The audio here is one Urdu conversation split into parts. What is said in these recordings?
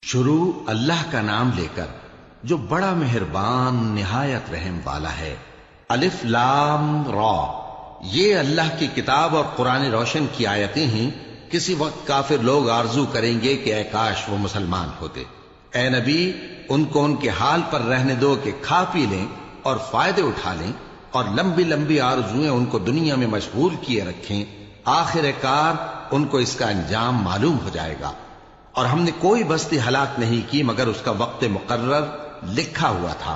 شروع اللہ کا نام لے کر جو بڑا مہربان نہایت رحم والا ہے۔ الف لام را، یہ اللہ کی کتاب اور قرآن روشن کی آیتیں ہیں۔ کسی وقت کافر لوگ آرزو کریں گے کہ اے کاش وہ مسلمان ہوتے۔ اے نبی، ان کو ان کے حال پر رہنے دو کہ کھا پی لیں اور فائدے اٹھا لیں، اور لمبی لمبی آرزویں ان کو دنیا میں مشغول کیے رکھیں۔ آخر کار ان کو اس کا انجام معلوم ہو جائے گا۔ اور ہم نے کوئی بستی ہلاک نہیں کی مگر اس کا وقت مقرر لکھا ہوا تھا۔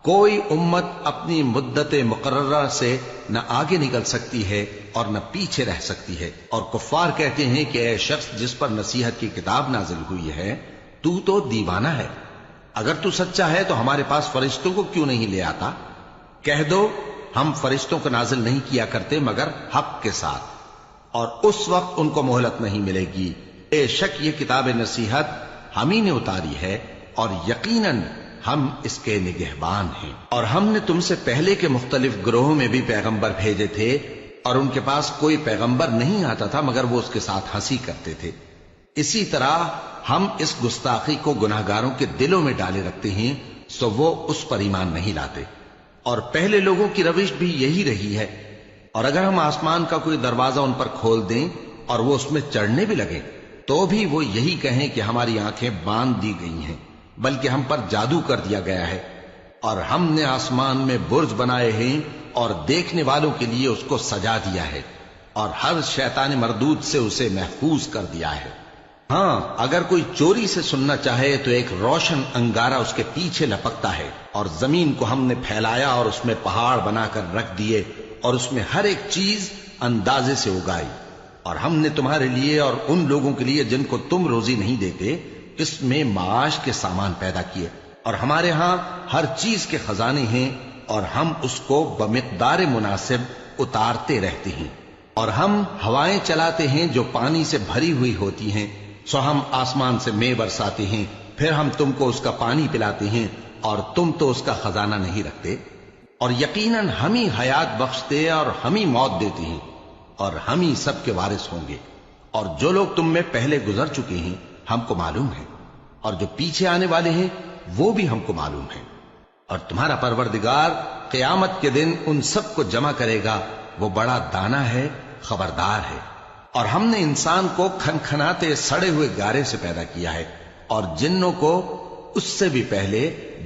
کوئی امت اپنی مدت مقررہ سے نہ آگے نکل سکتی ہے اور نہ پیچھے رہ سکتی ہے۔ اور کفار کہتے ہیں کہ اے شخص جس پر نصیحت کی کتاب نازل ہوئی ہے، تو دیوانہ ہے۔ اگر تو سچا ہے تو ہمارے پاس فرشتوں کو کیوں نہیں لے آتا؟ کہہ دو ہم فرشتوں کو نازل نہیں کیا کرتے مگر حق کے ساتھ، اور اس وقت ان کو مہلت نہیں ملے گی۔ بے شک یہ کتاب نصیحت ہم ہی نے اتاری ہے، اور یقیناً ہم اس کے نگہبان ہیں۔ اور ہم نے تم سے پہلے کے مختلف گروہوں میں بھی پیغمبر بھیجے تھے، اور ان کے پاس کوئی پیغمبر نہیں آتا تھا مگر وہ اس کے ساتھ ہنسی کرتے تھے۔ اسی طرح ہم اس گستاخی کو گناہگاروں کے دلوں میں ڈالے رکھتے ہیں، سو وہ اس پر ایمان نہیں لاتے۔ اور پہلے لوگوں کی روش بھی یہی رہی ہے۔ اور اگر ہم آسمان کا کوئی دروازہ ان پر کھول دیں اور وہ اس میں چڑھنے بھی لگیں تو بھی وہ یہی کہیں کہ ہماری آنکھیں باندھ دی گئی ہیں، بلکہ ہم پر جادو کر دیا گیا ہے۔ اور ہم نے آسمان میں برج بنائے ہیں اور دیکھنے والوں کے لیے اس کو سجا دیا ہے، اور ہر شیطان مردود سے اسے محفوظ کر دیا ہے۔ ہاں، اگر کوئی چوری سے سننا چاہے تو ایک روشن انگارہ اس کے پیچھے لپکتا ہے، اور زمین کو ہم نے پھیلایا اور اس میں پہاڑ بنا کر رکھ دیے، اور اس میں ہر ایک چیز اندازے سے اگائی۔ اور ہم نے تمہارے لیے اور ان لوگوں کے لیے جن کو تم روزی نہیں دیتے اس میں معاش کے سامان پیدا کیے، اور ہمارے ہاں ہر چیز کے خزانے ہیں، اور ہم اس کو بمقدار مناسب اتارتے رہتے ہیں۔ اور ہم ہوائیں چلاتے ہیں جو پانی سے بھری ہوئی ہوتی ہیں، سو ہم آسمان سے مے برساتے ہیں، پھر ہم تم کو اس کا پانی پلاتے ہیں، اور تم تو اس کا خزانہ نہیں رکھتے۔ اور یقیناً ہم ہی حیات بخشتے اور ہم ہی موت دیتے ہیں، اور ہم ہی سب کے وارث ہوں گے۔ اور جو لوگ تم میں پہلے گزر چکے ہیں ہم کو معلوم ہے، اور جو پیچھے آنے والے ہیں وہ بھی ہم کو معلوم ہے۔ اور تمہارا پروردگار قیامت کے دن ان سب کو جمع کرے گا، وہ بڑا دانا ہے، خبردار ہے۔ اور ہم نے انسان کو کھنکھناتے سڑے ہوئے گارے سے پیدا کیا ہے، اور جنوں کو اس سے بھی پہلے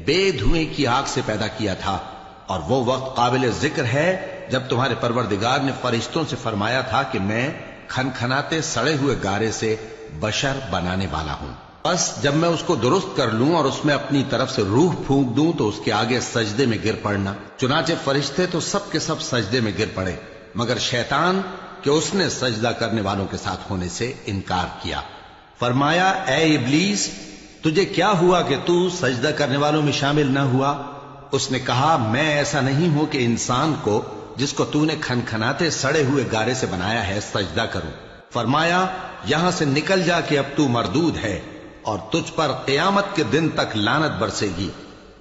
بے دھوئیں کی آگ سے پیدا کیا تھا۔ اور وہ وقت قابل ذکر ہے جب تمہارے پروردگار نے فرشتوں سے فرمایا تھا کہ میں کھنکھناتے سڑے ہوئے گارے سے بشر بنانے والا ہوں، بس جب میں اس کو درست کر لوں اور اس میں اپنی طرف سے روح پھونک دوں تو اس کے آگے سجدے میں گر پڑنا۔ چنانچہ فرشتے تو سب کے سب سجدے میں گر پڑے مگر شیطان کہ اس نے سجدہ کرنے والوں کے ساتھ ہونے سے انکار کیا۔ فرمایا اے ابلیس، تجھے کیا ہوا کہ تو سجدہ کرنے والوں میں شامل نہ ہوا؟ اس نے کہا میں ایسا نہیں ہوں کہ انسان کو جس کو تو نے کھنکھناتے سڑے ہوئے گارے سے بنایا ہے سجدہ کروں۔ فرمایا یہاں سے نکل جا کہ اب تو مردود ہے، اور تجھ پر قیامت کے دن تک لعنت برسے گی۔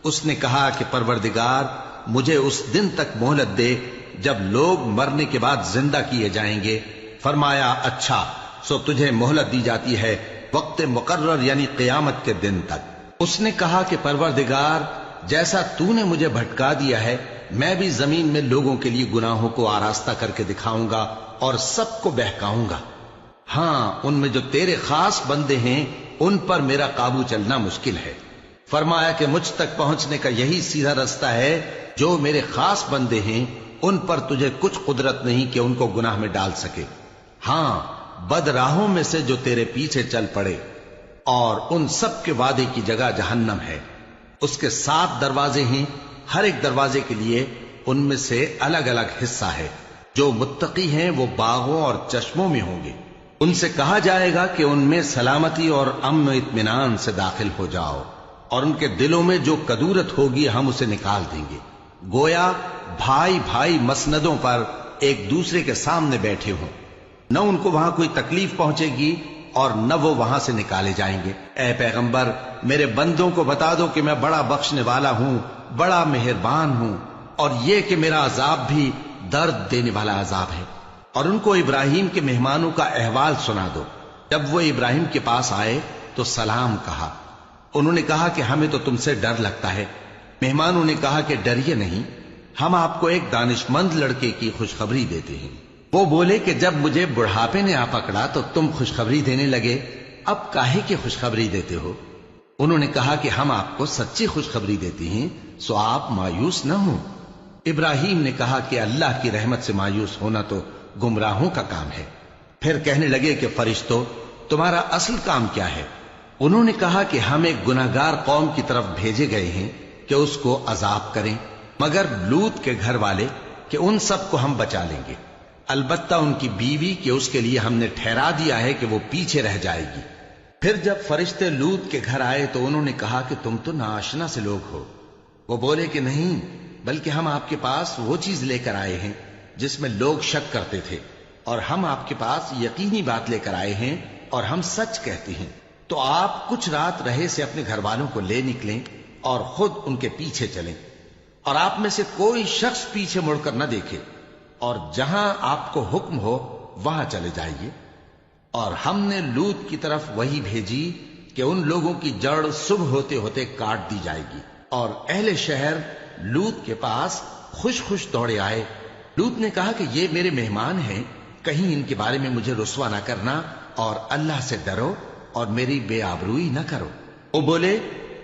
اس نے کہا کہ پروردگار مجھے اس دن تک مہلت دے جب لوگ مرنے کے بعد زندہ کیے جائیں گے۔ فرمایا اچھا، سو تجھے مہلت دی جاتی ہے وقت مقرر یعنی قیامت کے دن تک۔ اس نے کہا کہ پروردگار جیسا تو نے مجھے بھٹکا دیا ہے میں بھی زمین میں لوگوں کے لیے گناہوں کو آراستہ کر کے دکھاؤں گا اور سب کو بہکاؤں گا۔ ہاں، ان میں جو تیرے خاص بندے ہیں ان پر میرا قابو چلنا مشکل ہے۔ فرمایا کہ مجھ تک پہنچنے کا یہی سیدھا رستہ ہے، جو میرے خاص بندے ہیں ان پر تجھے کچھ قدرت نہیں کہ ان کو گناہ میں ڈال سکے۔ ہاں، بد راہوں میں سے جو تیرے پیچھے چل پڑے، اور ان سب کے وعدے کی جگہ جہنم ہے۔ اس کے 7 دروازے ہیں، ہر ایک دروازے کے لیے ان میں سے الگ الگ حصہ ہے۔ جو متقی ہیں وہ باغوں اور چشموں میں ہوں گے۔ ان سے کہا جائے گا کہ ان میں سلامتی اور امن و اطمینان سے داخل ہو جاؤ، اور ان کے دلوں میں جو کدورت ہوگی ہم اسے نکال دیں گے، گویا بھائی بھائی مسندوں پر ایک دوسرے کے سامنے بیٹھے ہوں۔ نہ ان کو وہاں کوئی تکلیف پہنچے گی اور نہ وہ وہاں سے نکالے جائیں گے۔ اے پیغمبر میرے بندوں کو بتا دو کہ میں بڑا بخشنے والا ہوں، بڑا مہربان ہوں، اور یہ کہ میرا عذاب بھی درد دینے والا عذاب ہے۔ اور ان کو ابراہیم کے مہمانوں کا احوال سنا دو۔ جب وہ ابراہیم کے پاس آئے تو سلام کہا، انہوں نے کہا کہ ہمیں تو تم سے ڈر لگتا ہے۔ مہمانوں نے کہا کہ ڈریے نہیں، ہم آپ کو ایک دانشمند لڑکے کی خوشخبری دیتے ہیں۔ وہ بولے کہ جب مجھے بڑھاپے نے آ پکڑا تو تم خوشخبری دینے لگے، اب کاہے کی خوشخبری دیتے ہو؟ انہوں نے کہا کہ ہم آپ کو سچی خوشخبری دیتے ہیں، سو آپ مایوس نہ ہوں۔ ابراہیم نے کہا کہ اللہ کی رحمت سے مایوس ہونا تو گمراہوں کا کام ہے۔ پھر کہنے لگے کہ فرشتوں، تمہارا اصل کام کیا ہے؟ انہوں نے کہا کہ ہم ایک گناہگار قوم کی طرف بھیجے گئے ہیں کہ اس کو عذاب کریں، مگر لوط کے گھر والے کہ ان سب کو ہم بچا لیں گے، البتہ ان کی بیوی کہ اس کے لیے ہم نے ٹھہرا دیا ہے کہ وہ پیچھے رہ جائے گی۔ پھر جب فرشتے لوط کے گھر آئے تو انہوں نے کہا کہ تم تو ناآشنا سے لوگ ہو۔ وہ بولے کہ نہیں، بلکہ ہم آپ کے پاس وہ چیز لے کر آئے ہیں جس میں لوگ شک کرتے تھے، اور ہم آپ کے پاس یقینی بات لے کر آئے ہیں اور ہم سچ کہتے ہیں۔ تو آپ کچھ رات رہے سے اپنے گھر والوں کو لے نکلیں اور خود ان کے پیچھے چلیں، اور آپ میں سے کوئی شخص پیچھے مڑ کر نہ دیکھے، اور جہاں آپ کو حکم ہو وہاں چلے جائیے۔ اور ہم نے لوط کی طرف وہی بھیجی کہ ان لوگوں کی جڑ صبح ہوتے ہوتے کاٹ دی جائے گی، اور اہل شہر لوط کے پاس خوش خوش دوڑے آئے۔ لوط نے کہا کہ یہ میرے مہمان ہیں، کہیں ان کے بارے میں مجھے رسوا نہ کرنا، اور اللہ سے ڈرو اور میری بے آبروئی نہ کرو۔ وہ بولے،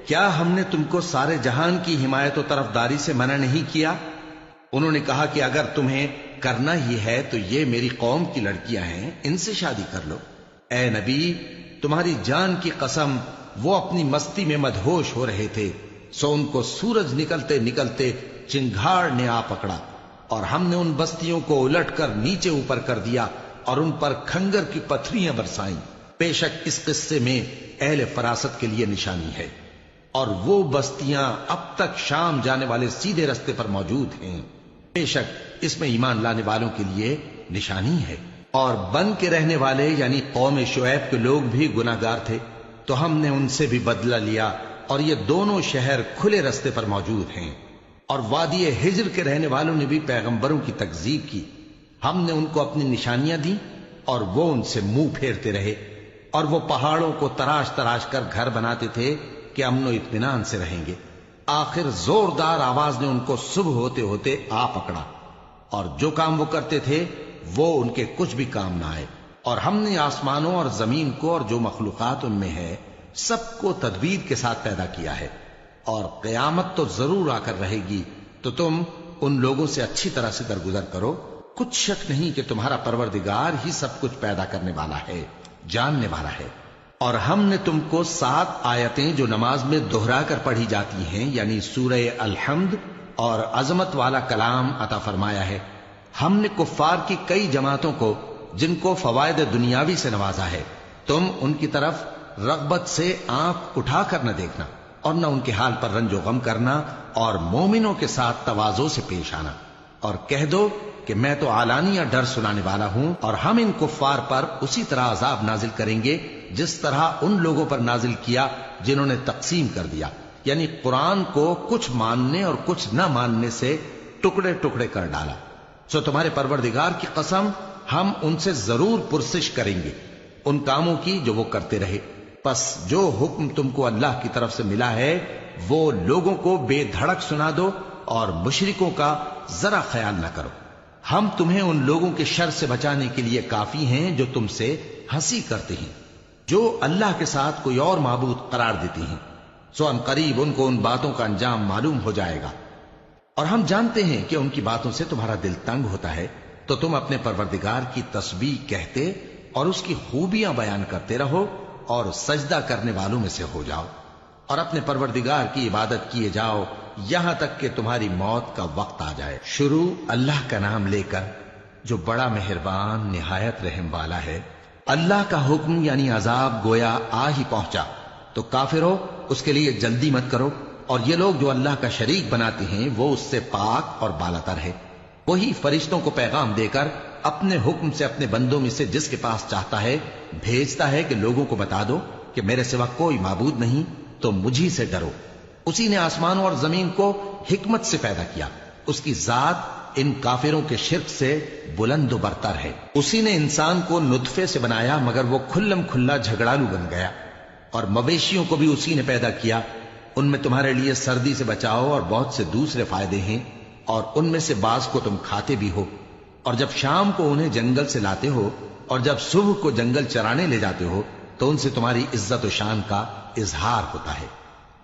کیا ہم نے تم کو سارے جہان کی حمایت و طرفداری سے منع نہیں کیا؟ انہوں نے کہا کہ اگر تمہیں کرنا ہی ہے تو یہ میری قوم کی لڑکیاں ہیں، ان سے شادی کر لو۔ اے نبی، تمہاری جان کی قسم، وہ اپنی مستی میں مدہوش ہو رہے تھے، سو ان کو سورج نکلتے نکلتے چنگھاڑ نے آ پکڑا، اور ہم نے ان بستیوں کو الٹ کر نیچے اوپر کر دیا اور ان پر کھنگر کی پتھریاں برسائیں۔ بے شک اس قصے میں اہل فراست کے لیے نشانی ہے، اور وہ بستیاں اب تک شام جانے والے سیدھے رستے پر موجود ہیں۔ بے شک اس میں ایمان لانے والوں کے لیے نشانی ہے۔ اور بن کے رہنے والے یعنی قوم شعیب کے لوگ بھی گناہگار تھے، تو ہم نے ان سے بھی بدلہ لیا، اور یہ دونوں شہر کھلے رستے پر موجود ہیں۔ اور وادی ہجر کے رہنے والوں نے بھی پیغمبروں کی تکذیب کی، ہم نے ان کو اپنی نشانیاں دی اور وہ ان سے منہ پھیرتے رہے، اور وہ پہاڑوں کو تراش تراش کر گھر بناتے تھے کہ امن و اطمینان سے رہیں گے۔ آخر زوردار آواز نے ان کو صبح ہوتے ہوتے آ پکڑا، اور جو کام وہ کرتے تھے وہ ان کے کچھ بھی کام نہ آئے۔ اور ہم نے آسمانوں اور زمین کو اور جو مخلوقات ان میں ہے سب کو تدبیر کے ساتھ پیدا کیا ہے، اور قیامت تو ضرور آ کر رہے گی، تو تم ان لوگوں سے اچھی طرح سے درگزر کرو۔ کچھ شک نہیں کہ تمہارا پروردگار ہی سب کچھ پیدا کرنے والا ہے، جاننے والا ہے۔ اور ہم نے تم کو 7 آیتیں جو نماز میں دہرا کر پڑھی جاتی ہیں، یعنی سورہ الحمد اور عظمت والا کلام عطا فرمایا ہے۔ ہم نے کفار کی کئی جماعتوں کو جن کو فوائد دنیاوی سے نوازا ہے، تم ان کی طرف رغبت سے آنکھ اٹھا کر نہ دیکھنا، اور نہ ان کے حال پر رنج و غم کرنا، اور مومنوں کے ساتھ تواضع سے پیش آنا، اور کہہ دو کہ میں تو اعلانیہ ڈر سنانے والا ہوں، اور ہم ان کفار پر اسی طرح عذاب نازل کریں گے جس طرح ان لوگوں پر نازل کیا جنہوں نے تقسیم کر دیا، یعنی قرآن کو کچھ ماننے اور کچھ نہ ماننے سے ٹکڑے ٹکڑے کر ڈالا۔ سو تمہارے پروردگار کی قسم، ہم ان سے ضرور پرسش کریں گے ان کاموں کی جو وہ کرتے رہے۔ پس جو حکم تم کو اللہ کی طرف سے ملا ہے وہ لوگوں کو بے دھڑک سنا دو، اور مشرکوں کا ذرا خیال نہ کرو۔ ہم تمہیں ان لوگوں کے شر سے بچانے کے لیے کافی ہیں جو تم سے ہنسی کرتے ہیں، جو اللہ کے ساتھ کوئی اور معبود قرار دیتی ہیں، سو ان قریب ان کو ان باتوں کا انجام معلوم ہو جائے گا۔ اور ہم جانتے ہیں کہ ان کی باتوں سے تمہارا دل تنگ ہوتا ہے، تو تم اپنے پروردگار کی تسبیح کہتے اور اس کی خوبیاں بیان کرتے رہو، اور سجدہ کرنے والوں میں سے ہو جاؤ، اور اپنے پروردگار کی عبادت کیے جاؤ یہاں تک کہ تمہاری موت کا وقت آ جائے۔ شروع اللہ کا نام لے کر جو بڑا مہربان نہایت رحم والا ہے۔ اللہ کا حکم یعنی عذاب گویا آ ہی پہنچا، تو کافرو اس کے لیے جلدی مت کرو، اور یہ لوگ جو اللہ کا شریک بناتے ہیں وہ اس سے پاک اور بالاتر ہے۔ وہی فرشتوں کو پیغام دے کر اپنے حکم سے اپنے بندوں میں سے جس کے پاس چاہتا ہے بھیجتا ہے کہ لوگوں کو بتا دو کہ میرے سوا کوئی معبود نہیں، تو مجھی سے ڈرو۔ اسی نے آسمانوں اور زمین کو حکمت سے پیدا کیا، اس کی ذات ان کافروں کے شرک سے بلند و برتر ہے۔ اسی نے انسان کو نطفے سے بنایا مگر وہ کھلم کھلا جھگڑالو بن گیا، اور مویشیوں کو بھی اسی نے پیدا کیا، ان میں تمہارے لیے سردی سے بچاؤ اور بہت سے دوسرے فائدے ہیں، اور ان میں سے بعض کو تم کھاتے بھی ہو۔ اور جب شام کو انہیں جنگل سے لاتے ہو اور جب صبح کو جنگل چرانے لے جاتے ہو تو ان سے تمہاری عزت و شان کا اظہار ہوتا ہے۔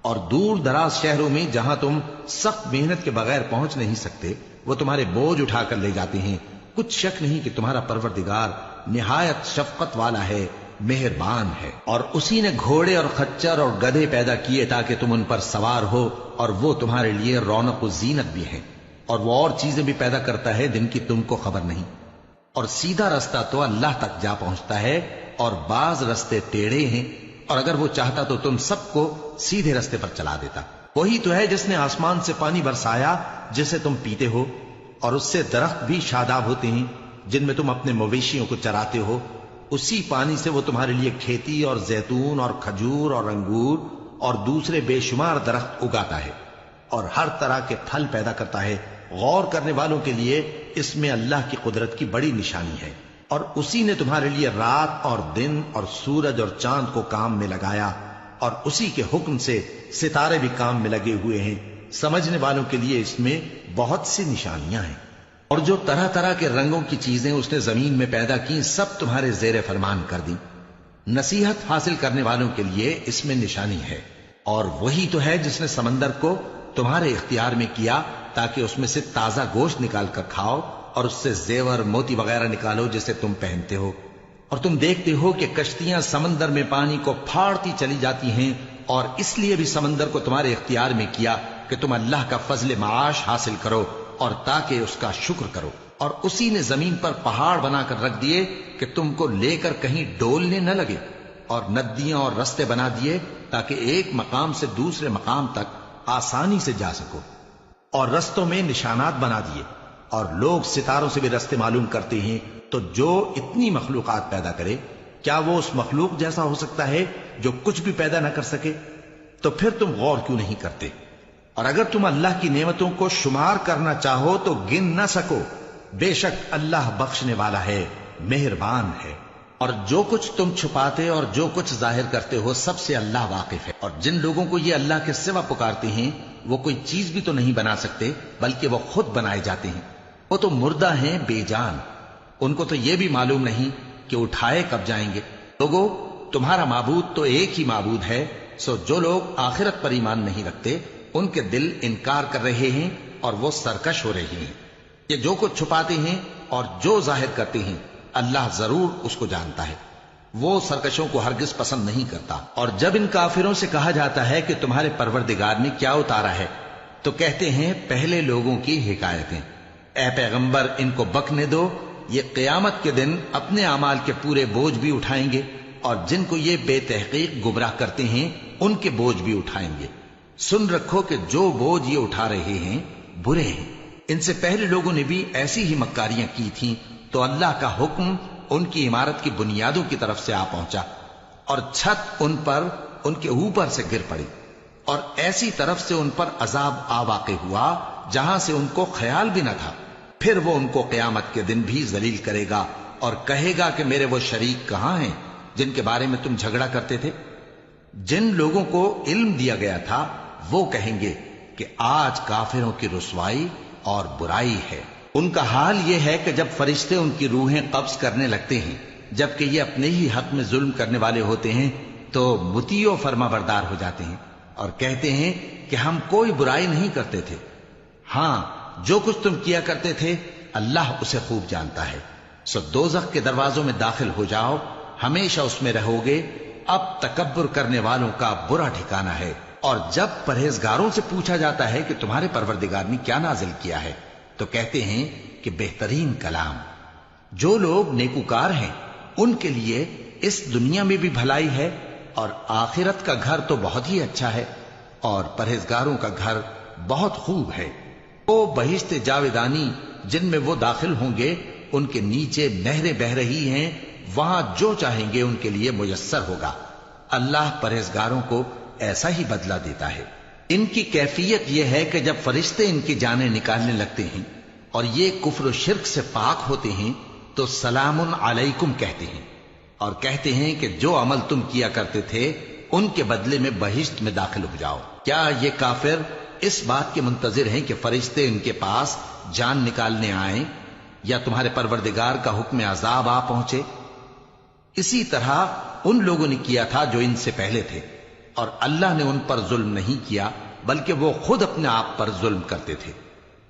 اور دور دراز شہروں میں جہاں تم سخت محنت کے بغیر پہنچ نہیں سکتے، وہ تمہارے بوجھ اٹھا کر لے جاتے ہیں۔ کچھ شک نہیں کہ تمہارا پروردگار نہایت شفقت والا ہے، مہربان ہے۔ اور اسی نے گھوڑے اور خچر اور گدھے پیدا کیے تاکہ تم ان پر سوار ہو، اور وہ تمہارے لیے رونق و زینت بھی ہیں۔ اور وہ اور چیزیں بھی پیدا کرتا ہے جن کی تم کو خبر نہیں۔ اور سیدھا رستہ تو اللہ تک جا پہنچتا ہے، اور بعض رستے ٹیڑھے ہیں، اور اگر وہ چاہتا تو تم سب کو سیدھے رستے پر چلا دیتا۔ وہی تو ہے جس نے آسمان سے پانی برسایا جسے تم پیتے ہو، اور اس سے درخت بھی شاداب ہوتے ہیں جن میں تم اپنے مویشیوں کو چراتے ہو۔ اسی پانی سے وہ تمہارے لیے کھیتی اور زیتون اور کھجور اور انگور اور دوسرے بے شمار درخت اگاتا ہے، اور ہر طرح کے پھل پیدا کرتا ہے۔ غور کرنے والوں کے لیے اس میں اللہ کی قدرت کی بڑی نشانی ہے۔ اور اسی نے تمہارے لیے رات اور دن اور سورج اور چاند کو کام میں لگایا، اور اسی کے حکم سے ستارے بھی کام میں لگے ہوئے ہیں۔ سمجھنے والوں کے لیے اس میں بہت سی نشانیاں ہیں۔ اور جو طرح طرح کے رنگوں کی چیزیں اس نے زمین میں پیدا کی سب تمہارے زیر فرمان کر دی۔ نصیحت حاصل کرنے والوں کے لیے اس میں نشانی ہے۔ اور وہی تو ہے جس نے سمندر کو تمہارے اختیار میں کیا تاکہ اس میں سے تازہ گوشت نکال کر کھاؤ، اور اس سے زیور موتی وغیرہ نکالو جسے تم پہنتے ہو۔ اور تم دیکھتے ہو کہ کشتیاں سمندر میں پانی کو پھاڑتی چلی جاتی ہیں، اور اس لیے بھی سمندر کو تمہارے اختیار میں کیا کہ تم اللہ کا فضل معاش حاصل کرو اور تاکہ اس کا شکر کرو۔ اور اسی نے زمین پر پہاڑ بنا کر رکھ دیے کہ تم کو لے کر کہیں ڈولنے نہ لگے، اور ندیاں اور رستے بنا دیے تاکہ ایک مقام سے دوسرے مقام تک آسانی سے جا سکو، اور رستوں میں نشانات بنا دیے۔ اور لوگ ستاروں سے بھی رستے معلوم کرتے ہیں۔ تو جو اتنی مخلوقات پیدا کرے، کیا وہ اس مخلوق جیسا ہو سکتا ہے جو کچھ بھی پیدا نہ کر سکے؟ تو پھر تم غور کیوں نہیں کرتے؟ اور اگر تم اللہ کی نعمتوں کو شمار کرنا چاہو تو گن نہ سکو۔ بے شک اللہ بخشنے والا ہے، مہربان ہے۔ اور جو کچھ تم چھپاتے اور جو کچھ ظاہر کرتے ہو سب سے اللہ واقف ہے۔ اور جن لوگوں کو یہ اللہ کے سوا پکارتے ہیں وہ کوئی چیز بھی تو نہیں بنا سکتے بلکہ وہ خود بنائے جاتے ہیں۔ وہ تو مردہ ہیں بے جان، ان کو تو یہ بھی معلوم نہیں کہ اٹھائے کب جائیں گے۔ لوگو، تمہارا معبود تو ایک ہی معبود ہے، سو جو لوگ آخرت پر ایمان نہیں رکھتے ان کے دل انکار کر رہے ہیں اور وہ سرکش ہو رہے ہیں۔ یہ جو کچھ چھپاتے ہیں اور جو ظاہر کرتے ہیں اللہ ضرور اس کو جانتا ہے۔ وہ سرکشوں کو ہرگز پسند نہیں کرتا۔ اور جب ان کافروں سے کہا جاتا ہے کہ تمہارے پروردگار نے کیا اتارا ہے تو کہتے ہیں پہلے لوگوں کی حکایتیں۔ اے پیغمبر، ان کو بکنے دو، یہ قیامت کے دن اپنے اعمال کے پورے بوجھ بھی اٹھائیں گے، اور جن کو یہ بے تحقیق گمراہ کرتے ہیں ان کے بوجھ بھی اٹھائیں گے۔ سن رکھو کہ جو بوجھ یہ اٹھا رہے ہیں برے ہیں۔ ان سے پہلے لوگوں نے بھی ایسی ہی مکاریاں کی تھیں، تو اللہ کا حکم ان کی عمارت کی بنیادوں کی طرف سے آ پہنچا، اور چھت ان پر ان کے اوپر سے گر پڑی، اور ایسی طرف سے ان پر عذاب آ واقع ہوا جہاں سے ان کو خیال بھی نہ تھا۔ پھر وہ ان کو قیامت کے دن بھی ذلیل کرے گا اور کہے گا کہ میرے وہ شریک کہاں ہیں جن کے بارے میں تم جھگڑا کرتے تھے؟ جن لوگوں کو علم دیا گیا تھا وہ کہیں گے کہ آج کافروں کی رسوائی اور برائی ہے۔ ان کا حال یہ ہے کہ جب فرشتے ان کی روحیں قبض کرنے لگتے ہیں جبکہ یہ اپنے ہی حق میں ظلم کرنے والے ہوتے ہیں تو مطیع و فرما بردار ہو جاتے ہیں اور کہتے ہیں کہ ہم کوئی برائی نہیں کرتے تھے۔ ہاں، جو کچھ تم کیا کرتے تھے اللہ اسے خوب جانتا ہے۔ سو دوزخ کے دروازوں میں داخل ہو جاؤ، ہمیشہ اس میں رہو گے۔ اب تکبر کرنے والوں کا برا ٹھکانہ ہے۔ اور جب پرہیزگاروں سے پوچھا جاتا ہے کہ تمہارے پروردگار نے کیا نازل کیا ہے تو کہتے ہیں کہ بہترین کلام۔ جو لوگ نیکوکار ہیں ان کے لیے اس دنیا میں بھی بھلائی ہے اور آخرت کا گھر تو بہت ہی اچھا ہے، اور پرہیزگاروں کا گھر بہت خوب ہے۔ وہ بہشت جاویدانی جن میں وہ داخل ہوں گے، ان کے نیچے نہریں بہہ رہی ہیں، وہاں جو چاہیں گے ان کے لیے میسر ہوگا۔ اللہ پرہیزگاروں کو ایسا ہی بدلہ دیتا ہے۔ ان کی کیفیت یہ ہے کہ جب فرشتے ان کی جانیں نکالنے لگتے ہیں اور یہ کفر و شرک سے پاک ہوتے ہیں تو سلام علیکم کہتے ہیں، اور کہتے ہیں کہ جو عمل تم کیا کرتے تھے ان کے بدلے میں بہشت میں داخل ہو جاؤ۔ کیا یہ کافر اس بات کے منتظر ہیں کہ فرشتے ان کے پاس جان نکالنے آئیں یا تمہارے پروردگار کا حکم عذاب آ پہنچے؟ اسی طرح ان لوگوں نے کیا تھا جو ان سے پہلے تھے، اور اللہ نے ان پر ظلم نہیں کیا بلکہ وہ خود اپنے آپ پر ظلم کرتے تھے۔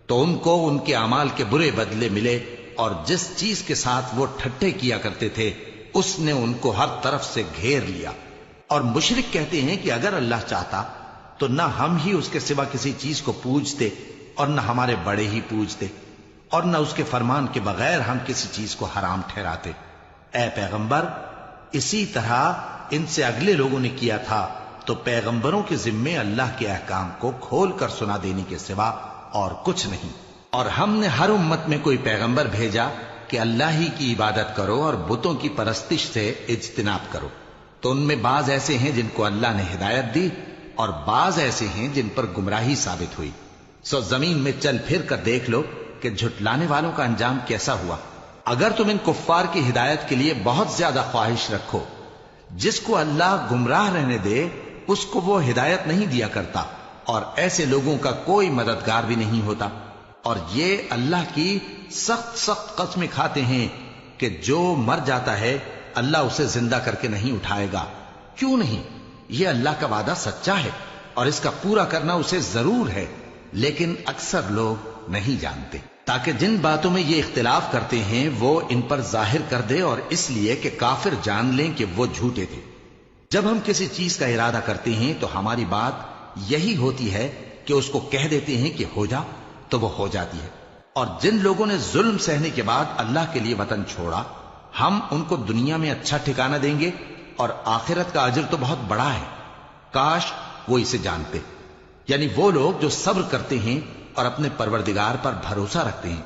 تو ان کو ان کے اعمال کے برے بدلے ملے، اور جس چیز کے ساتھ وہ ٹھٹھے کیا کرتے تھے اس نے ان کو ہر طرف سے گھیر لیا۔ اور مشرک کہتے ہیں کہ اگر اللہ چاہتا تو نہ ہم ہی اس کے سوا کسی چیز کو پوجتے اور نہ ہمارے بڑے ہی پوجتے، اور نہ اس کے فرمان کے بغیر ہم کسی چیز کو حرام ٹھہراتے۔ اے پیغمبر، اسی طرح ان سے اگلے لوگوں نے کیا تھا، تو پیغمبروں کے ذمے اللہ کے احکام کو کھول کر سنا دینے کے سوا اور کچھ نہیں۔ اور ہم نے ہر امت میں کوئی پیغمبر بھیجا کہ اللہ ہی کی عبادت کرو اور بتوں کی پرستش سے اجتناب کرو، تو ان میں بعض ایسے ہیں جن کو اللہ نے ہدایت دی اور بعض ایسے ہیں جن پر گمراہی ثابت ہوئی۔ سو زمین میں چل پھر کر دیکھ لو کہ جھٹلانے والوں کا انجام کیسا ہوا۔ اگر تم ان کفار کی ہدایت کے لیے بہت زیادہ خواہش رکھو، جس کو اللہ گمراہ رہنے دے اس کو وہ ہدایت نہیں دیا کرتا، اور ایسے لوگوں کا کوئی مددگار بھی نہیں ہوتا۔ اور یہ اللہ کی سخت سخت قسمیں کھاتے ہیں کہ جو مر جاتا ہے اللہ اسے زندہ کر کے نہیں اٹھائے گا۔ کیوں نہیں؟ یہ اللہ کا وعدہ سچا ہے اور اس کا پورا کرنا اسے ضرور ہے، لیکن اکثر لوگ نہیں جانتے۔ تاکہ جن باتوں میں یہ اختلاف کرتے ہیں وہ ان پر ظاہر کر دے، اور اس لیے کہ کافر جان لیں کہ وہ جھوٹے تھے۔ جب ہم کسی چیز کا ارادہ کرتے ہیں تو ہماری بات یہی ہوتی ہے کہ اس کو کہہ دیتے ہیں کہ ہو جا، تو وہ ہو جاتی ہے۔ اور جن لوگوں نے ظلم سہنے کے بعد اللہ کے لیے وطن چھوڑا، ہم ان کو دنیا میں اچھا ٹھکانہ دیں گے، اور آخرت کا اجر تو بہت بڑا ہے۔ کاش وہ اسے جانتے، یعنی وہ لوگ جو صبر کرتے ہیں اور اپنے پروردگار پر بھروسہ رکھتے ہیں۔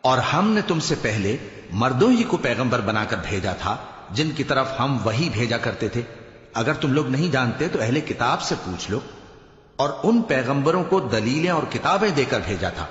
اور ہم نے تم سے پہلے مردوں ہی کو پیغمبر بنا کر بھیجا تھا جن کی طرف ہم وحی بھیجا کرتے تھے۔ اگر تم لوگ نہیں جانتے تو اہل کتاب سے پوچھ لو۔ اور ان پیغمبروں کو دلیلیں اور کتابیں دے کر بھیجا تھا،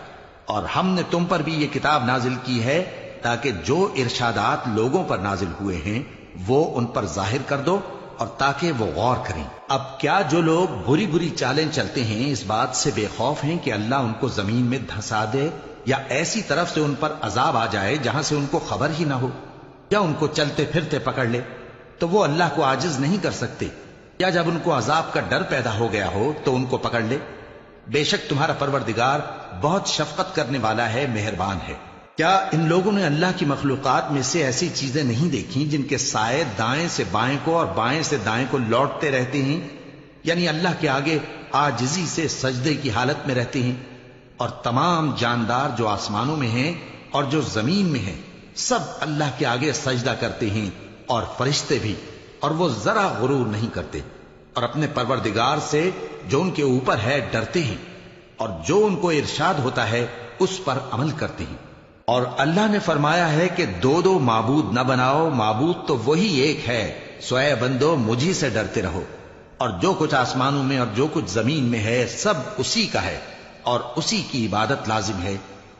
اور ہم نے تم پر بھی یہ کتاب نازل کی ہے تاکہ جو ارشادات لوگوں پر نازل ہوئے ہیں وہ ان پر ظاہر کر دو، اور تاکہ وہ غور کریں۔ اب کیا جو لوگ بری بری چالیں چلتے ہیں اس بات سے بے خوف ہیں کہ اللہ ان کو زمین میں دھسا دے، یا ایسی طرف سے ان پر عذاب آ جائے جہاں سے ان کو خبر ہی نہ ہو، یا ان کو چلتے پھرتے پکڑ لے تو وہ اللہ کو عاجز نہیں کر سکتے، یا جب ان کو عذاب کا ڈر پیدا ہو گیا ہو تو ان کو پکڑ لے؟ بے شک تمہارا پروردگار بہت شفقت کرنے والا ہے، مہربان ہے۔ کیا ان لوگوں نے اللہ کی مخلوقات میں سے ایسی چیزیں نہیں دیکھی جن کے سائے دائیں سے بائیں کو اور بائیں سے دائیں کو لوٹتے رہتے ہیں، یعنی اللہ کے آگے عاجزی سے سجدے کی حالت میں رہتے ہیں؟ اور تمام جاندار جو آسمانوں میں ہیں اور جو زمین میں ہیں سب اللہ کے آگے سجدہ کرتے ہیں، اور فرشتے بھی، اور وہ ذرا غرور نہیں کرتے، اور اپنے پروردگار سے جو ان کے اوپر ہے ڈرتے ہیں، اور جو ان کو ارشاد ہوتا ہے اس پر عمل کرتے ہیں۔ اور اللہ نے فرمایا ہے کہ دو دو معبود نہ بناؤ، معبود تو وہی ایک ہے، سو اے بندو مجھی سے ڈرتے رہو۔ اور جو کچھ آسمانوں میں اور جو کچھ زمین میں ہے سب اسی کا ہے، اور اسی کی عبادت لازم ہے،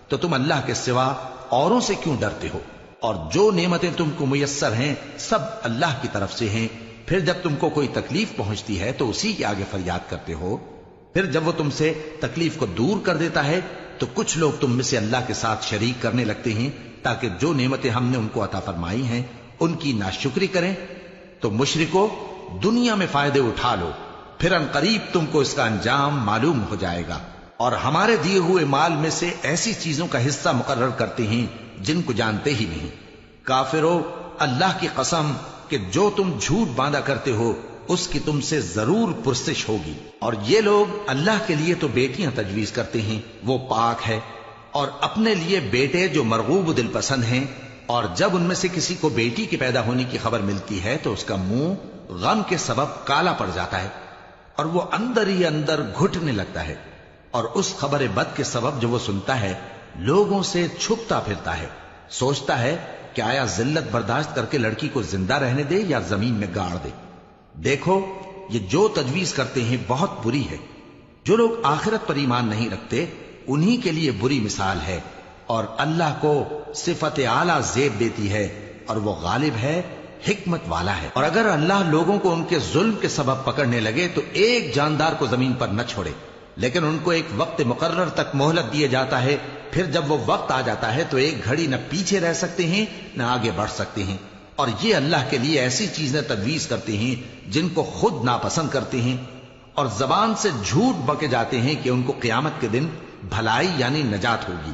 تو تم اللہ کے سوا اوروں سے کیوں ڈرتے ہو؟ اور جو نعمتیں تم کو میسر ہیں سب اللہ کی طرف سے ہیں۔ پھر جب تم کو کوئی تکلیف پہنچتی ہے تو اسی کے آگے فریاد کرتے ہو، پھر جب وہ تم سے تکلیف کو دور کر دیتا ہے تو کچھ لوگ تم میں سے اللہ کے ساتھ شریک کرنے لگتے ہیں تاکہ جو نعمتیں ہم نے ان کو عطا فرمائی ہیں ان کی ناشکری کریں۔ تو مشرکو، دنیا میں فائدے اٹھا لو، پھر ان قریب تم کو اس کا انجام معلوم ہو جائے گا۔ اور ہمارے دیے ہوئے مال میں سے ایسی چیزوں کا حصہ مقرر کرتے ہیں جن کو جانتے ہی نہیں۔ کافرو، اللہ کی قسم کہ جو تم جھوٹ باندھا کرتے ہو اس کی تم سے ضرور پرسش ہوگی۔ اور یہ لوگ اللہ کے لیے تو بیٹیاں تجویز کرتے ہیں، وہ پاک ہے، اور اپنے لیے بیٹے جو مرغوب دل پسند ہیں، اور جب ان میں سے کسی کو بیٹی کے پیدا ہونے کی خبر ملتی ہے تو اس کا منہ غم کے سبب کالا پڑ جاتا ہے، اور وہ اندر ہی اندر گھٹنے لگتا ہے، اور اس خبر بد کے سبب جو وہ سنتا ہے لوگوں سے چھپتا پھرتا ہے، سوچتا ہے کہ آیا ذلت برداشت کر کے لڑکی کو زندہ رہنے دے یا زمین میں گاڑ دے۔ دیکھو، یہ جو تجویز کرتے ہیں بہت بری ہے۔ جو لوگ آخرت پر ایمان نہیں رکھتے انہی کے لیے بری مثال ہے، اور اللہ کو صفت اعلیٰ زیب دیتی ہے، اور وہ غالب ہے حکمت والا ہے۔ اور اگر اللہ لوگوں کو ان کے ظلم کے سبب پکڑنے لگے تو ایک جاندار کو زمین پر نہ چھوڑے، لیکن ان کو ایک وقت مقرر تک مہلت دیے جاتا ہے، پھر جب وہ وقت آ جاتا ہے تو ایک گھڑی نہ پیچھے رہ سکتے ہیں نہ آگے بڑھ سکتے ہیں۔ اور یہ اللہ کے لیے ایسی چیزیں تجویز کرتے ہیں جن کو خود ناپسند کرتے ہیں، اور زبان سے جھوٹ بکے جاتے ہیں کہ ان کو قیامت کے دن بھلائی یعنی نجات ہوگی۔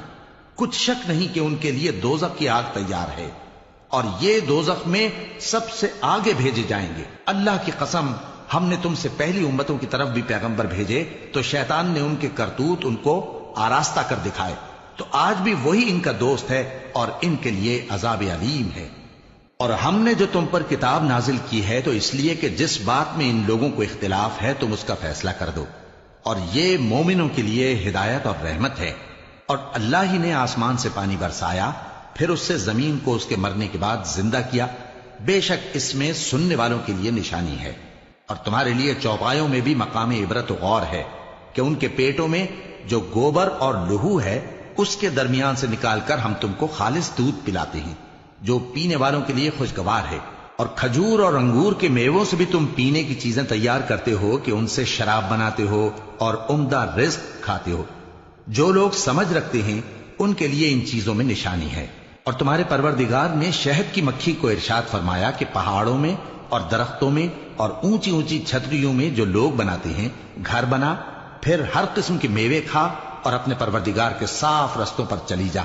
کچھ شک نہیں کہ ان کے لیے دوزخ کی آگ تیار ہے، اور یہ دوزخ میں سب سے آگے بھیجے جائیں گے۔ اللہ کی قسم، ہم نے تم سے پہلی امتوں کی طرف بھی پیغمبر بھیجے تو شیطان نے ان کے کرتوت ان کو آراستہ کر دکھائے، تو آج بھی وہی ان کا دوست ہے اور ان کے لیے عذاب علیم ہے۔ اور ہم نے جو تم پر کتاب نازل کی ہے تو اس لیے کہ جس بات میں ان لوگوں کو اختلاف ہے تم اس کا فیصلہ کر دو، اور یہ مومنوں کے لیے ہدایت اور رحمت ہے۔ اور اللہ ہی نے آسمان سے پانی برسایا، پھر اس سے زمین کو اس کے مرنے کے بعد زندہ کیا، بے شک اس میں سننے والوں کے لیے نشانی ہے۔ اور تمہارے لیے چوپایوں میں بھی مقام عبرت و غور ہے کہ ان کے پیٹوں میں جو گوبر اور لہو ہے اس کے درمیان سے نکال کر ہم تم کو خالص دودھ پلاتے ہیں جو پینے والوں کے لیے خوشگوار ہے، اور کھجور اور انگور کے میووں سے بھی تم پینے کی چیزیں تیار کرتے ہو کہ ان سے شراب بناتے ہو اور عمدہ رزق کھاتے ہو۔ جو لوگ سمجھ رکھتے ہیں ان کے لیے ان چیزوں میں نشانی ہے۔ اور تمہارے پروردگار نے شہد کی مکھی کو ارشاد فرمایا کہ پہاڑوں میں اور درختوں میں اور اونچی اونچی چھتریوں میں جو لوگ بناتے ہیں گھر بنا، پھر ہر قسم کے میوے کھا اور اپنے پروردگار کے صاف رستوں پر چلی جا۔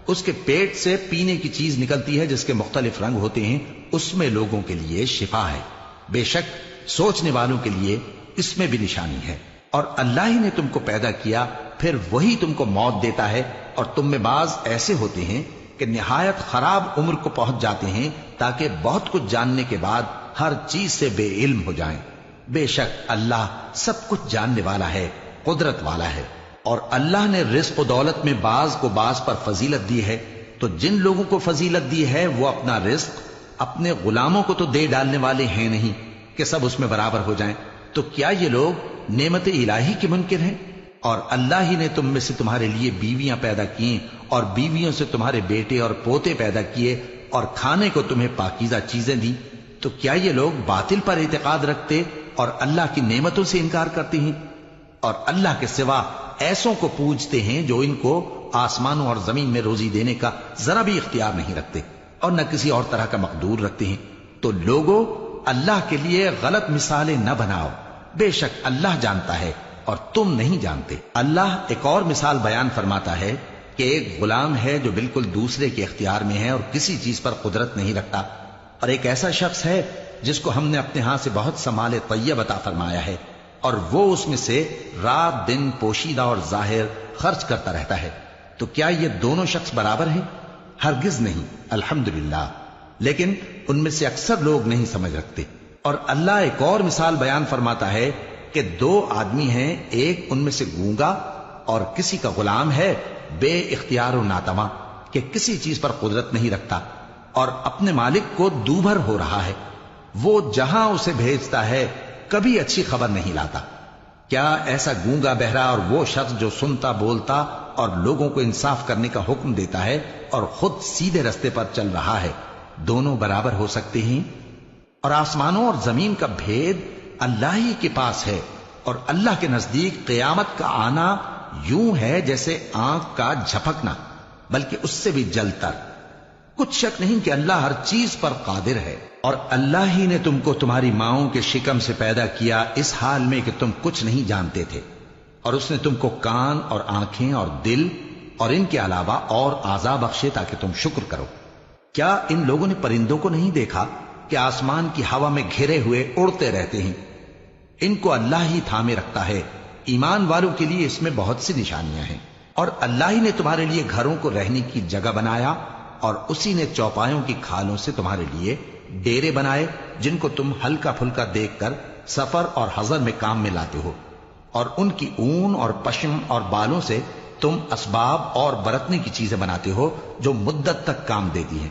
اس کے پیٹ سے پینے کی چیز نکلتی ہے جس کے مختلف رنگ ہوتے ہیں، اس میں لوگوں کے لیے شفا ہے، بے شک سوچنے والوں کے لیے اس میں بھی نشانی ہے۔ اور اللہ ہی نے تم کو پیدا کیا، پھر وہی تم کو موت دیتا ہے، اور تم میں بعض ایسے ہوتے ہیں کہ نہایت خراب عمر کو پہنچ جاتے ہیں تاکہ بہت کچھ جاننے کے بعد ہر چیز سے بے علم ہو جائیں۔ بے شک اللہ سب کچھ جاننے والا ہے، قدرت والا ہے۔ اور اللہ نے رزق و دولت میں بعض کو بعض پر فضیلت دی ہے، تو جن لوگوں کو فضیلت دی ہے وہ اپنا رزق اپنے غلاموں کو تو دے ڈالنے والے ہیں نہیں کہ سب اس میں برابر ہو جائیں، تو کیا یہ لوگ نعمت الہی کے منکر ہیں؟ اور اللہ ہی نے تم میں سے تمہارے لیے بیویاں پیدا کی اور بیویوں سے تمہارے بیٹے اور پوتے پیدا کیے اور کھانے کو تمہیں پاکیزہ چیزیں دی، تو کیا یہ لوگ باطل پر اعتقاد رکھتے اور اللہ کی نعمتوں سے انکار کرتے ہیں؟ اور اللہ کے سوا ایسوں کو پوجتے ہیں جو ان کو آسمانوں اور زمین میں روزی دینے کا ذرا بھی اختیار نہیں رکھتے اور نہ کسی اور طرح کا مقدور رکھتے ہیں۔ تو لوگوں، اللہ کے لیے غلط مثالیں نہ بناؤ، بے شک اللہ جانتا ہے اور تم نہیں جانتے۔ اللہ ایک اور مثال بیان فرماتا ہے کہ ایک غلام ہے جو بالکل دوسرے کے اختیار میں ہے اور کسی چیز پر قدرت نہیں رکھتا، اور ایک ایسا شخص ہے جس کو ہم نے اپنے ہاں سے بہت سا مال طیب عطا فرمایا ہے اور وہ اس میں سے رات دن پوشیدہ اور ظاہر خرچ کرتا رہتا ہے، تو کیا یہ دونوں شخص برابر ہیں؟ ہرگز نہیں، الحمدللہ، لیکن ان میں سے اکثر لوگ نہیں سمجھ رکھتے۔ اور اللہ ایک اور مثال بیان فرماتا ہے کہ دو آدمی ہیں، ایک ان میں سے گونگا اور کسی کا غلام ہے بے اختیار و ناتواں کہ کسی چیز پر قدرت نہیں رکھتا اور اپنے مالک کو دوبھر ہو رہا ہے، وہ جہاں اسے بھیجتا ہے کبھی اچھی خبر نہیں لاتا۔ کیا ایسا گونگا بہرا اور وہ شخص جو سنتا بولتا اور لوگوں کو انصاف کرنے کا حکم دیتا ہے اور خود سیدھے رستے پر چل رہا ہے، دونوں برابر ہو سکتے ہیں؟ اور آسمانوں اور زمین کا بھید اللہ ہی کے پاس ہے، اور اللہ کے نزدیک قیامت کا آنا یوں ہے جیسے آنکھ کا جھپکنا، بلکہ اس سے بھی جل تر۔ کچھ شک نہیں کہ اللہ ہر چیز پر قادر ہے۔ اور اللہ ہی نے تم کو تمہاری ماؤں کے شکم سے پیدا کیا اس حال میں کہ تم کچھ نہیں جانتے تھے، اور اس نے تم کو کان اور آنکھیں اور دل اور ان کے علاوہ اور اعضاء بخشے تاکہ تم شکر کرو۔ کیا ان لوگوں نے پرندوں کو نہیں دیکھا کہ آسمان کی ہوا میں گھرے ہوئے اڑتے رہتے ہیں؟ ان کو اللہ ہی تھامے رکھتا ہے۔ ایمان والوں کے لیے اس میں بہت سی نشانیاں ہیں۔ اور اللہ ہی نے تمہارے لیے گھروں کو رہنے کی جگہ بنایا، اور اسی نے چوپایوں کی کھالوں سے تمہارے لیے ڈیرے بنائے جن کو تم ہلکا پھلکا دیکھ کر سفر اور حضر میں کام میں لاتے ہو، اور ان کی اون اور پشم اور بالوں سے تم اسباب اور برتنے کی چیزیں بناتے ہو جو مدت تک کام دیتی ہیں۔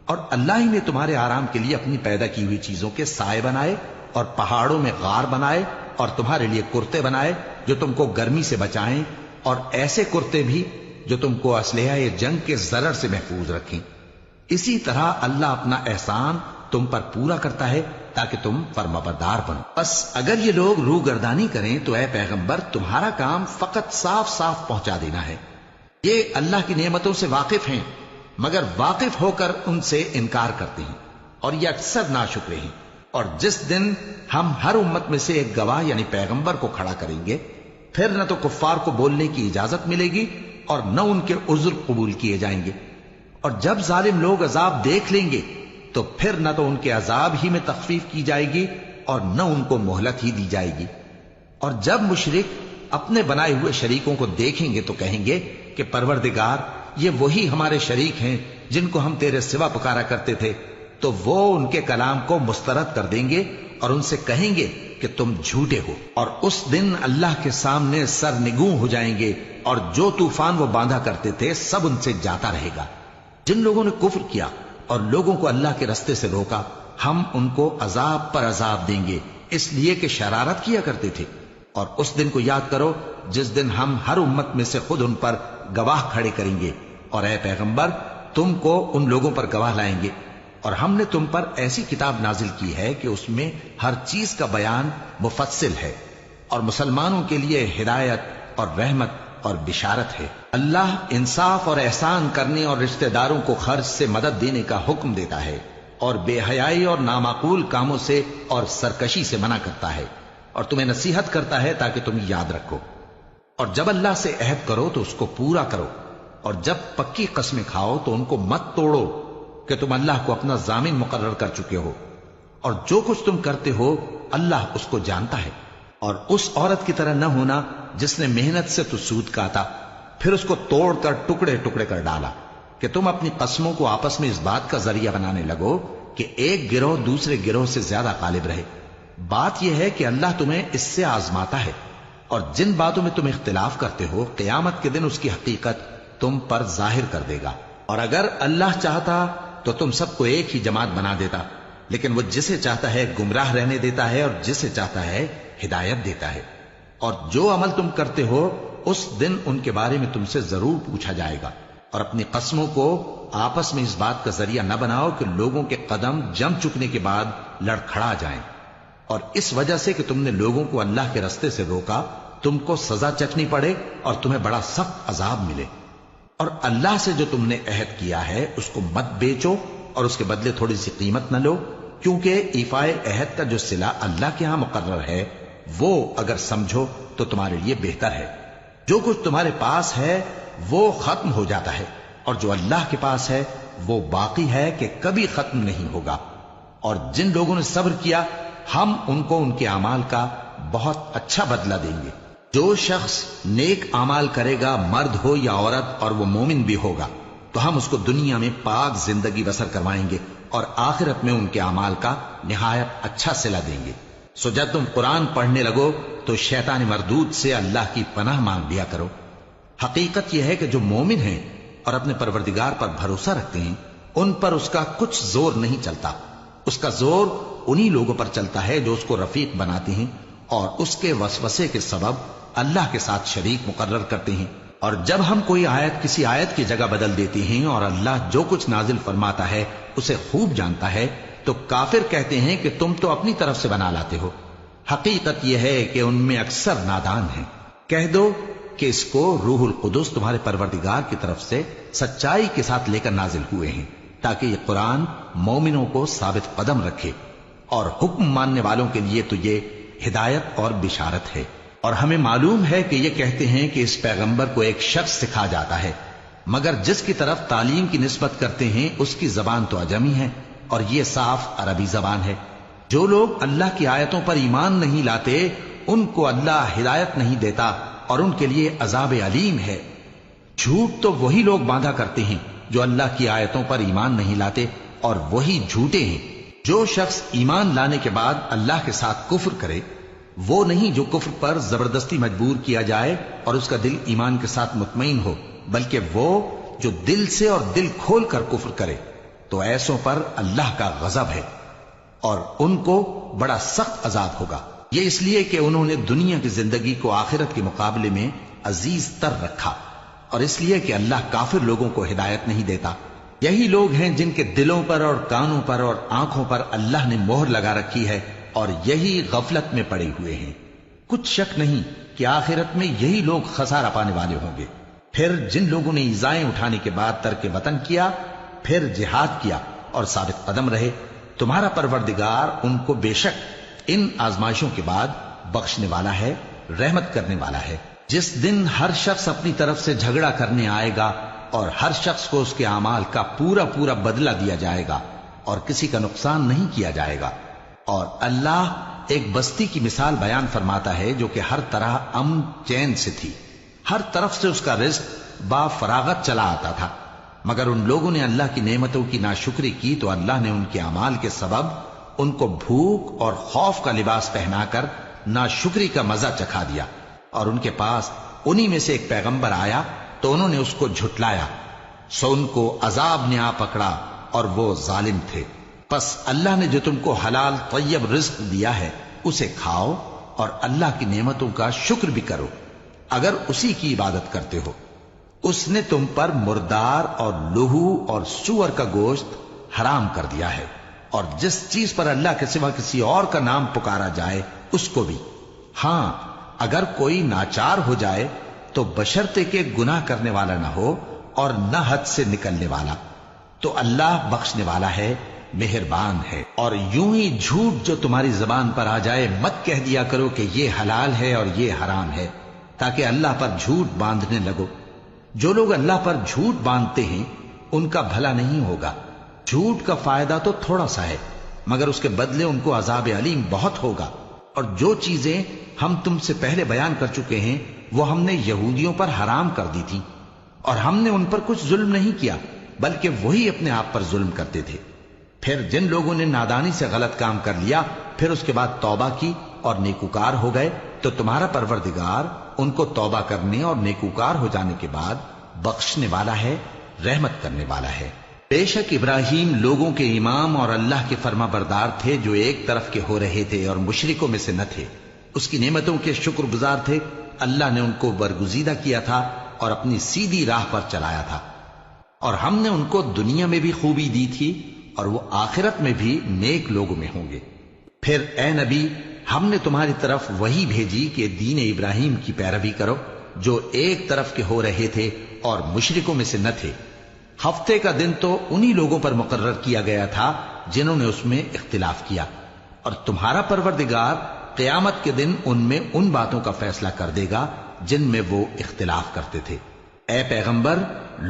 اور اللہ ہی نے تمہارے آرام کے لیے اپنی پیدا کی ہوئی چیزوں کے سائے بنائے اور پہاڑوں میں غار بنائے اور تمہارے لیے کرتے بنائے جو تم کو گرمی سے بچائیں، اور ایسے کرتے بھی جو تم کو اسلحہ جنگ کے ضرر سے محفوظ رکھیں۔ اسی طرح اللہ اپنا احسان تم پر پورا کرتا ہے تاکہ تم فرمانبردار بنو۔ بس اگر یہ لوگ روگردانی کریں تو اے پیغمبر تمہارا کام فقط صاف صاف پہنچا دینا ہے۔ یہ اللہ کی نعمتوں سے واقف ہیں مگر واقف ہو کر ان سے انکار کرتے ہیں اور یہ اکثر ناشکرے ہیں۔ اور جس دن ہم ہر امت میں سے ایک گواہ یعنی پیغمبر کو کھڑا کریں گے پھر نہ تو کفار کو بولنے کی اجازت ملے گی اور نہ ان کے عذر قبول کیے جائیں گے، اور جب ظالم لوگ عذاب دیکھ لیں گے تو پھر نہ تو ان کے عذاب ہی میں تخفیف کی جائے گی اور نہ ان کو مہلت ہی دی جائے گی۔ اور جب مشرک اپنے بنائے ہوئے شریکوں کو دیکھیں گے تو کہیں گے کہ پروردگار یہ وہی ہمارے شریک ہیں جن کو ہم تیرے سوا پکارا کرتے تھے، تو وہ ان کے کلام کو مسترد کر دیں گے اور ان سے کہیں گے کہ تم جھوٹے ہو، اور اس دن اللہ کے سامنے سرنگوں ہو جائیں گے اور جو طوفان وہ باندھا کرتے تھے سب ان سے جاتا رہے گا۔ جن لوگوں نے کفر کیا اور لوگوں کو اللہ کے رستے سے روکا ہم ان کو عذاب پر عذاب دیں گے اس لیے کہ شرارت کیا کرتے تھے۔ اور اس دن کو یاد کرو جس دن ہم ہر امت میں سے خود ان پر گواہ کھڑے کریں گے، اور اے پیغمبر تم کو ان لوگوں پر گواہ لائیں گے، اور ہم نے تم پر ایسی کتاب نازل کی ہے کہ اس میں ہر چیز کا بیان مفصل ہے اور مسلمانوں کے لیے ہدایت اور رحمت اور بشارت ہے۔ اللہ انصاف اور احسان کرنے اور رشتہ داروں کو خرچ سے مدد دینے کا حکم دیتا ہے اور بے حیائی اور نامعقول کاموں سے اور سرکشی سے منع کرتا ہے، اور تمہیں نصیحت کرتا ہے تاکہ تم یاد رکھو۔ اور جب اللہ سے عہد کرو تو اس کو پورا کرو، اور جب پکی قسمیں کھاؤ تو ان کو مت توڑو کہ تم اللہ کو اپنا ضامن مقرر کر چکے ہو، اور جو کچھ تم کرتے ہو اللہ اس کو جانتا ہے۔ اور اس عورت کی طرح نہ ہونا جس نے محنت سے تو سود کاتا پھر اس کو توڑ کر ٹکڑے ٹکڑے کر ڈالا، کہ تم اپنی قسموں کو آپس میں اس بات کا ذریعہ بنانے لگو کہ ایک گروہ دوسرے گروہ سے زیادہ غالب رہے۔ بات یہ ہے کہ اللہ تمہیں اس سے آزماتا ہے، اور جن باتوں میں تم اختلاف کرتے ہو قیامت کے دن اس کی حقیقت تم پر ظاہر کر دے گا۔ اور اگر اللہ چاہتا تو تم سب کو ایک ہی جماعت بنا دیتا، لیکن وہ جسے چاہتا ہے گمراہ رہنے دیتا ہے اور جسے چاہتا ہے ہدایت دیتا ہے۔ اور جو عمل تم کرتے ہو اس دن ان کے بارے میں تم سے ضرور پوچھا جائے گا۔ اور اپنی قسموں کو آپس میں اس بات کا ذریعہ نہ بناؤ کہ لوگوں کے قدم جم چکنے کے بعد لڑکھڑا جائیں، اور اس وجہ سے کہ تم نے لوگوں کو اللہ کے رستے سے روکا تم کو سزا چکھنی پڑے اور تمہیں بڑا سخت عذاب ملے۔ اور اللہ سے جو تم نے عہد کیا ہے اس کو مت بیچو اور اس کے بدلے تھوڑی سی قیمت نہ لو، کیونکہ ایفائے عہد کا جو صلہ اللہ کے ہاں مقرر ہے وہ اگر سمجھو تو تمہارے لیے بہتر ہے۔ جو کچھ تمہارے پاس ہے وہ ختم ہو جاتا ہے، اور جو اللہ کے پاس ہے وہ باقی ہے کہ کبھی ختم نہیں ہوگا۔ اور جن لوگوں نے صبر کیا ہم ان کو ان کے اعمال کا بہت اچھا بدلہ دیں گے۔ جو شخص نیک اعمال کرے گا مرد ہو یا عورت اور وہ مومن بھی ہوگا تو ہم اس کو دنیا میں پاک زندگی بسر کروائیں گے اور آخرت میں ان کے اعمال کا نہایت اچھا صلہ دیں گے۔ سو جب تم قرآن پڑھنے لگو تو شیطان مردود سے اللہ کی پناہ مانگ لیا کرو۔ حقیقت یہ ہے کہ جو مومن ہیں اور اپنے پروردگار پر بھروسہ رکھتے ہیں ان پر اس کا کچھ زور نہیں چلتا۔ اس کا زور انہی لوگوں پر چلتا ہے جو اس کو رفیق بناتے ہیں اور اس کے وسوسے کے سبب اللہ کے ساتھ شریک مقرر کرتے ہیں۔ اور جب ہم کوئی آیت کسی آیت کی جگہ بدل دیتے ہیں اور اللہ جو کچھ نازل فرماتا ہے اسے خوب جانتا ہے تو کافر کہتے ہیں کہ تم تو اپنی طرف سے بنا لاتے ہو۔ حقیقت یہ ہے کہ ان میں اکثر نادان ہیں۔ کہہ دو کہ اس کو روح القدس تمہارے پروردگار کی طرف سے سچائی کے ساتھ لے کر نازل ہوئے ہیں تاکہ یہ قرآن مومنوں کو ثابت قدم رکھے، اور حکم ماننے والوں کے لیے تو یہ ہدایت اور بشارت ہے۔ اور ہمیں معلوم ہے کہ یہ کہتے ہیں کہ اس پیغمبر کو ایک شخص سکھا جاتا ہے، مگر جس کی طرف تعلیم کی نسبت کرتے ہیں اس کی زبان تو عجمی ہے اور یہ صاف عربی زبان ہے۔ جو لوگ اللہ کی آیتوں پر ایمان نہیں لاتے ان کو اللہ ہدایت نہیں دیتا اور ان کے لیے عذاب علیم ہے۔ جھوٹ تو وہی لوگ باندھا کرتے ہیں جو اللہ کی آیتوں پر ایمان نہیں لاتے، اور وہی جھوٹے ہیں۔ جو شخص ایمان لانے کے بعد اللہ کے ساتھ کفر کرے وہ نہیں جو کفر پر زبردستی مجبور کیا جائے اور اس کا دل ایمان کے ساتھ مطمئن ہو، بلکہ وہ جو دل سے اور دل کھول کر کفر کرے تو ایسوں پر اللہ کا غضب ہے اور ان کو بڑا سخت عذاب ہوگا۔ یہ اس لیے کہ انہوں نے دنیا کی زندگی کو آخرت کے مقابلے میں عزیز تر رکھا، اور اس لیے کہ اللہ کافر لوگوں کو ہدایت نہیں دیتا یہی لوگ ہیں جن کے دلوں پر اور کانوں پر اور آنکھوں پر اللہ نے مہر لگا رکھی ہے اور یہی غفلت میں پڑے ہوئے ہیں۔ کچھ شک نہیں کہ آخرت میں یہی لوگ خسارہ پانے والے ہوں گے۔ پھر جن لوگوں نے ایذائیں اٹھانے کے بعد ترک وطن کیا، پھر جہاد کیا اور ثابت قدم رہے، تمہارا پروردگار ان کو بے شک ان آزمائشوں کے بعد بخشنے والا ہے، رحمت کرنے والا ہے۔ جس دن ہر شخص اپنی طرف سے جھگڑا کرنے آئے گا اور ہر شخص کو اس کے اعمال کا پورا پورا بدلہ دیا جائے گا اور کسی کا نقصان نہیں کیا جائے گا۔ اور اللہ ایک بستی کی مثال بیان فرماتا ہے جو کہ ہر طرح امن چین سے تھی، ہر طرف سے اس کا رزق با فراغت چلا آتا تھا، مگر ان لوگوں نے اللہ کی نعمتوں کی ناشکری کی تو اللہ نے ان کے اعمال کے سبب ان کو بھوک اور خوف کا لباس پہنا کر ناشکری کا مزہ چکھا دیا۔ اور ان کے پاس انہی میں سے ایک پیغمبر آیا تو انہوں نے اس کو جھٹلایا، سو ان کو عذاب نے آ پکڑا اور وہ ظالم تھے۔ پس اللہ نے جو تم کو حلال طیب رزق دیا ہے اسے کھاؤ اور اللہ کی نعمتوں کا شکر بھی کرو اگر اسی کی عبادت کرتے ہو۔ اس نے تم پر مردار اور لہو اور سور کا گوشت حرام کر دیا ہے، اور جس چیز پر اللہ کے سوا کسی اور کا نام پکارا جائے اس کو بھی۔ ہاں اگر کوئی ناچار ہو جائے تو بشرطے کہ گناہ کرنے والا نہ ہو اور نہ حد سے نکلنے والا، تو اللہ بخشنے والا ہے، مہربان ہے۔ اور یوں ہی جھوٹ جو تمہاری زبان پر آ جائے مت کہہ دیا کرو کہ یہ حلال ہے اور یہ حرام ہے، تاکہ اللہ پر جھوٹ باندھنے لگو۔ جو لوگ اللہ پر جھوٹ باندھتے ہیں ان کا بھلا نہیں ہوگا۔ جھوٹ کا فائدہ تو تھوڑا سا ہے، مگر اس کے بدلے ان کو عذاب علیم بہت ہوگا۔ اور جو چیزیں ہم تم سے پہلے بیان کر چکے ہیں وہ ہم نے یہودیوں پر حرام کر دی تھی، اور ہم نے ان پر کچھ ظلم نہیں کیا بلکہ وہی اپنے آپ پر ظلم کرتے تھے۔ پھر جن لوگوں نے نادانی سے غلط کام کر لیا پھر اس کے بعد توبہ کی اور نیکوکار ہو گئے تو تمہارا پروردگار ان کو توبہ کرنے اور نیکوکار ہو جانے کے بعد بخشنے والا ہے، رحمت کرنے والا ہے۔ بے شک ابراہیم لوگوں کے امام اور اللہ کے فرما بردار تھے جو ایک طرف کے ہو رہے تھے اور مشرکوں میں سے نہ تھے، اس کی نعمتوں کے شکر گزار تھے۔ اللہ نے ان کو برگزیدہ کیا تھا اور اپنی سیدھی راہ پر چلایا تھا، اور ہم نے ان کو دنیا میں بھی خوبی دی تھی اور وہ آخرت میں بھی نیک لوگوں میں ہوں گے۔ پھر اے نبی ہم نے تمہاری طرف وہی بھیجی کہ دین ابراہیم کی پیروی کرو جو ایک طرف کے ہو رہے تھے اور مشرکوں میں سے نہ تھے۔ ہفتے کا دن تو انہی لوگوں پر مقرر کیا گیا تھا جنہوں نے اس میں اختلاف کیا، اور تمہارا پروردگار قیامت کے دن ان میں ان باتوں کا فیصلہ کر دے گا جن میں وہ اختلاف کرتے تھے۔ اے پیغمبر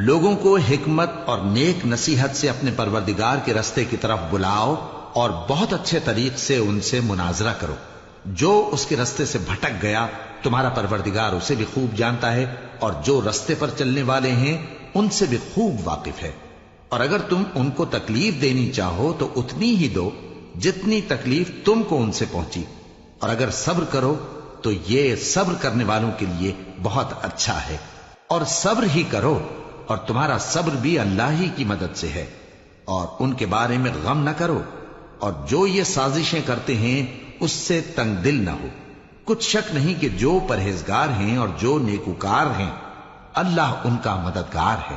لوگوں کو حکمت اور نیک نصیحت سے اپنے پروردگار کے رستے کی طرف بلاؤ اور بہت اچھے طریق سے ان سے مناظرہ کرو۔ جو اس کے رستے سے بھٹک گیا تمہارا پروردگار اسے بھی خوب جانتا ہے، اور جو رستے پر چلنے والے ہیں ان سے بھی خوب واقف ہے۔ اور اگر تم ان کو تکلیف دینی چاہو تو اتنی ہی دو جتنی تکلیف تم کو ان سے پہنچی، اور اگر صبر کرو تو یہ صبر کرنے والوں کے لیے بہت اچھا ہے۔ اور صبر ہی کرو، اور تمہارا صبر بھی اللہ ہی کی مدد سے ہے، اور ان کے بارے میں غم نہ کرو، اور جو یہ سازشیں کرتے ہیں اس سے تنگ دل نہ ہو۔ کچھ شک نہیں کہ جو پرہیزگار ہیں اور جو نیکوکار ہیں اللہ ان کا مددگار ہے۔